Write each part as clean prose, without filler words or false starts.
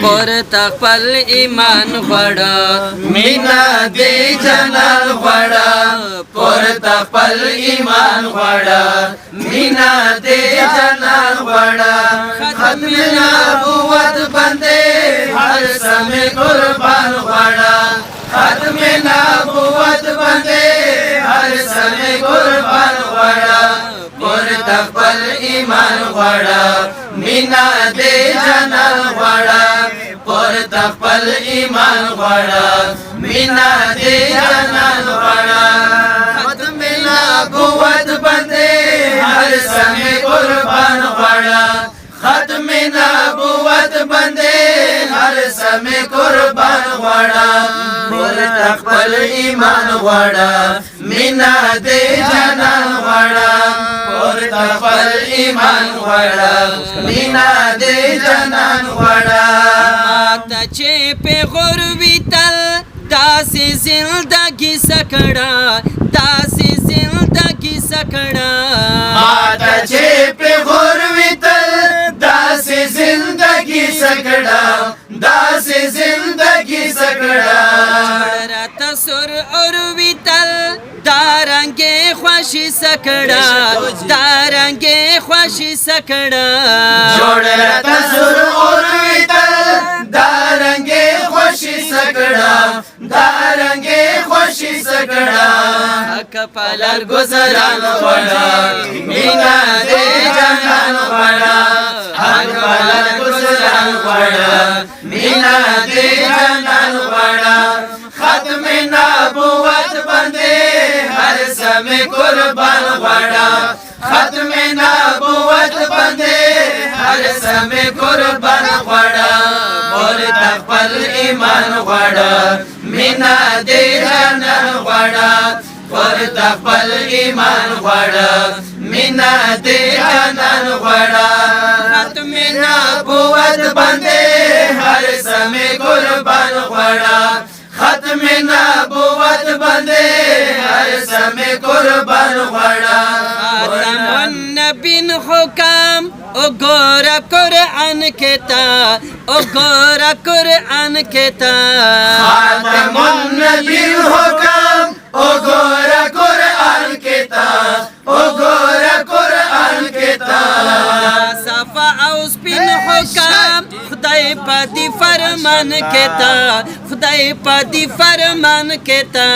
پورته خپل ایمان غواړه مینا دې جانان غواړه پورته خپل ایمان غواړه مینا دې جانان غواړه ختم نبوت باندې هر سمې قربان غواړه ختم نبوت باندې هر سمې قربان غواړه پورته خپل ایمان غواړه مینا دې جانان غواړه پورته خپل ایمان غواړه مینا دې جانان غواړه ختم نبوت باندې هر سمې قربان غواړه ختم نبوت باندې هر سمې قربان غواړه پورته خپل ایمان غواړه مینا دې جانان غواړه پورته خپل ایمان غواړه مینا دې جانان غواړه ماته چې پیغور وي تل داسې زندګي سکړه داسې زندګي سکړه ماته چې پیغور وي تل داسې زندګي سکړه داسې زندګي سکړه راته سر اور وي تل دارنګې خوشي سکړه دارنګې خوشي سکړه جوړ راته سر اور وي تل دارنګې خوشي سکړه دارنګې خوشي سکړه کپالر گزاران غواړه مینا دې جانان غواړه کپالر گزاران غواړه مینا دې جانان غواړه ختم نبوت باندې هر سمې قربان غواړه ختم نبوت باندې هر سمې قربان غواړه پورته خپل ایمان غواړه مینا دې جانان غواړه پورته خپل ایمان غواړه مینا دې جانان غواړه ختم نبوت باندې هر سمې قربان غواړه ختم نبوت باندې هر سمې قربان غواړه خاتم النبین حکم وګوره قرآن کې تا وګوره قرآن کې تا خاتم النبین حکم وګوره قرآن کې تا وګوره قرآن کې تا صفا او سپین حکم خدای په دې فرمان کې تا خدای په دې فرمان کې تا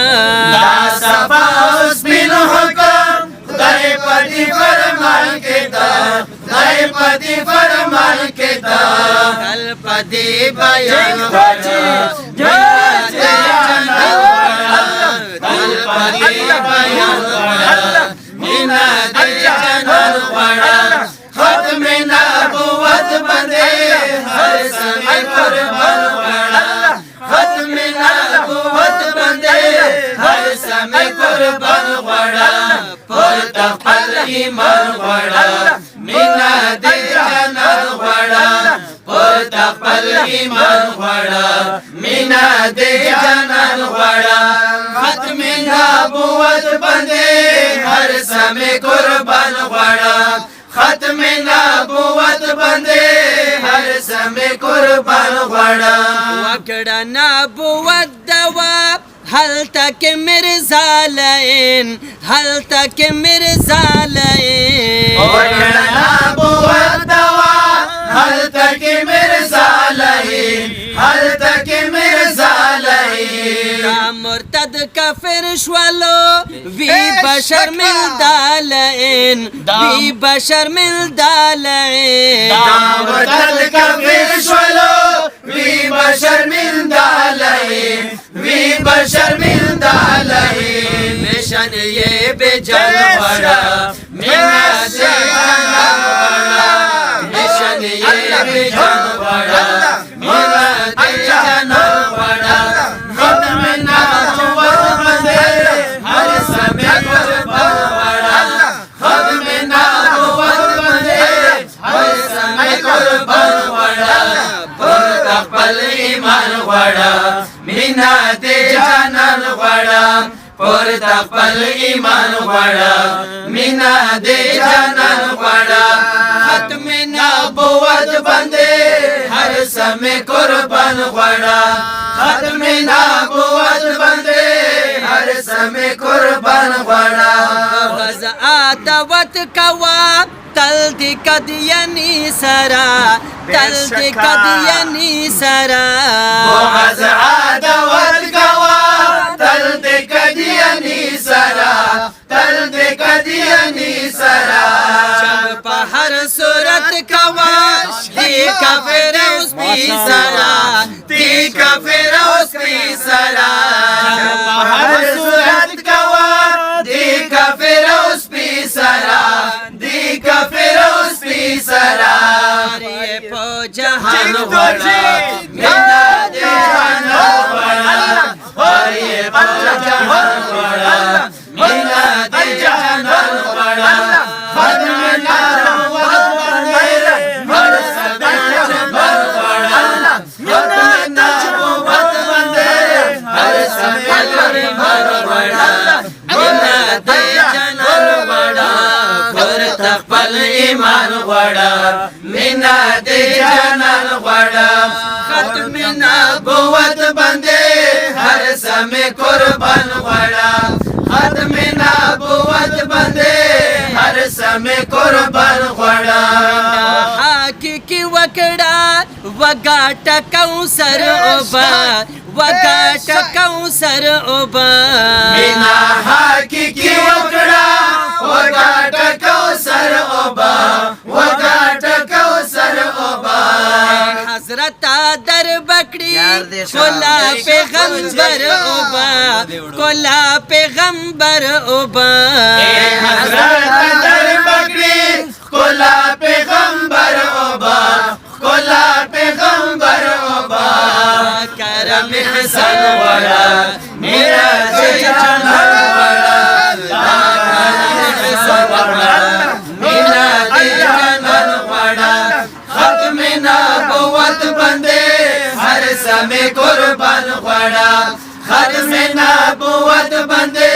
صفا او سپین حکم خدای په دې فرمان کې تا خدای په دې فرمان کې تا کل په دې بیان غواړه کل په دې بیان غواړه مینا دې جانان غواړه ختم نبوت باندې هر سمې قربان غواړه ختم نبوت باندې هر سمې قربان غواړه پورته خپل ایمان غواړه مینا دې جانان غواړه پورته خپل ایمان غواړه مینا دې جانان غواړه ختم نبوت باندې هر سمې قربان غواړه ختم نبوت باندې هر سمې قربان غواړه وکړه نبوت دوا هلته کې مرزا لین هلته کې مرزا لین وکړه نبوت دوا هلته کې مرزا لین هلته کې مرزا لین مرتد کافر شوالو وی بشر من دالین وی بشر من دالین مرتد کافر شوالو وی بشر من دالین وی بشر من دالین مشن یہ بے جان غواړه مینا دې جانان غواړه مشن یې بے جان غواړه مینا دې جانان غواړه ختم نبوت باندې هر سمې قربان غواړه ختم نبوت باندې هر سمې قربان غواړه پورته خپل ایمان غواړه مینا دې جانان غواړه پورته خپل ایمان غواړه مینا دې جانان غواړه ختم نبوت باندې هر समय कुर्बान घोड़ा खत्म नबूवत बंदे हर समय कुर्बान घोड़ा बगज आदवत कवा तल दिकदियनी सरा तल दिकदियनी सरा बगज आदवत कवा तल दिकदियनी सरा तल दिकदियनी सरा जब पहर सूरत कवा देखा फिर उस भी सरा देखा फिर उस भी सरा हर सूरत कवा देखा फिर उस भी सरा देखा फिर उस भी सरा ये पो जहान बड़ा मेरा जहान बड़ा और ये पो जहान बड़ा मेरा जहान बड़ा खत्म नबूवत बंदे हर समय कुर्बान घोड़ा खत्म नबूवत बंदे हर समय कुर्बान घोड़ा मिना दे जनन बड़ा तकबल ईमान घोड़ा मीना दे जानन घोड़ा खत्म नबूवत बंदे हर समय कुर्बान घोड़ा खत्म नबूवत बंदे हर समय कुर्बान घोड़ा हाकी की वकड़ा वगाट कौसर ओबा वगाट कौसर ओबा मीना हाकी की वकड़ा वगाट कौसर ओबा वगाट कौसर ओबा हजरत दर बकड़ी कोला पैगंबर ओबा कोला पैगंबर ओबा हजरत दर बकरी कोला पैगंबर ओबा कोला पैगंबर ओबा करम हसन वाला मेरा जहान वाला मेरा जहान वाला खत्म नबूवत बंदे हर समय कुर्बान घोड़ा खत्म नबूवत बंदे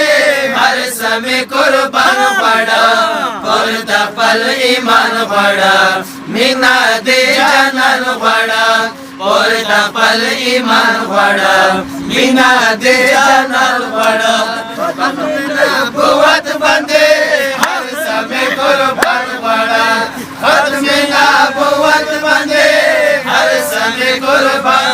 हर समय कुर्बान घोड़ा पर्दा पल ईमान घोड़ा मीना दे जानन घोड़ा पर्दा पल ईमान घोड़ा मीना दे जानन घोड़ा नबूवत बंदे हर समय कुर्बान घोड़ा खत्म नबूवत बंदे हर समय कुर्बान